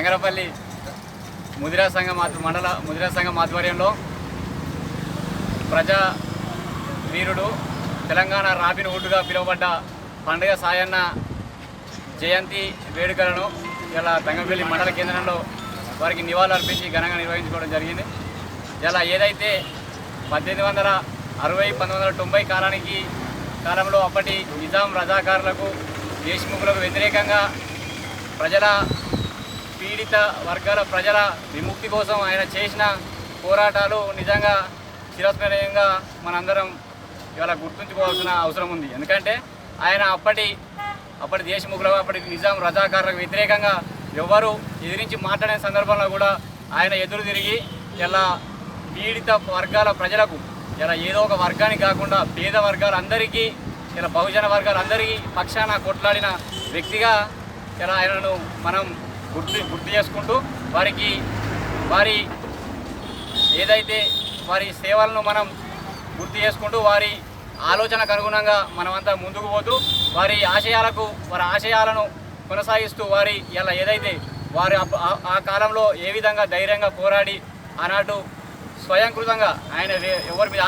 తంగరపల్లి ముదిరా సంఘం మండల ముదిరా సంఘం ఆధ్వర్యంలో ప్రజా వీరుడు తెలంగాణ రాబిన్ హుడ్గా పిలువబడ్డ పండుగ సాయన్న జయంతి వేడుకలను ఇలా తంగరపల్లి మండల కేంద్రంలో వారికి నివాళులు అర్పించి ఘనంగా నిర్వహించుకోవడం జరిగింది. ఇలా ఏదైతే 1860-1990 కాలంలో అప్పటి నిజాం రజాకారులకు దేశముఖులకు వ్యతిరేకంగా ప్రజల పీడిత వర్గాల ప్రజల విముక్తి కోసం ఆయన చేసిన పోరాటాలు నిజంగా చిరస్మరణీయంగా మనందరం ఇవాళ గుర్తుంచుకోవాల్సిన అవసరం ఉంది. ఎందుకంటే ఆయన అప్పటి దేశముఖులకు అప్పటి నిజాం రజాకారులకు వ్యతిరేకంగా ఎవరు ఎదిరించి మాట్లాడే సందర్భంలో కూడా ఆయన ఎదురు తిరిగి ఇలా పీడిత వర్గాల ప్రజలకు ఇలా ఏదో ఒక వర్గానికి కాకుండా పేద వర్గాలందరికీ ఇలా బహుజన వర్గాలందరికీ పక్షాన కొట్లాడిన వ్యక్తిగా ఇలా ఆయనను మనం గుర్తు చేసుకుంటూ వారి ఏదైతే వారి సేవలను మనం గుర్తు చేసుకుంటూ వారి ఆలోచనకు అనుగుణంగా మనమంతా ముందుకు పోతూ వారి ఆశయాలను కొనసాగిస్తూ వారి ఇలా ఏదైతే వారు ఆ కాలంలో ఏ విధంగా ధైర్యంగా పోరాడి ఆనాడు స్వయంకృతంగా ఆయన ఎవరి మీద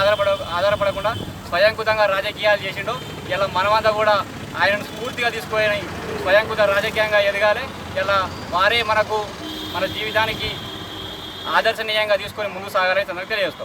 ఆధారపడకుండా స్వయంకృతంగా రాజకీయాలు చేసిండో ఇలా మనమంతా కూడా ఆయనను స్ఫూర్తిగా తీసుకొని స్వయంకృత రాజకీయంగా ఎదగాలి. ఇలా వారే మన జీవితానికి ఆదర్శనీయంగా తీసుకొని ముందుకు సాగాలని తెలియజేస్తాం.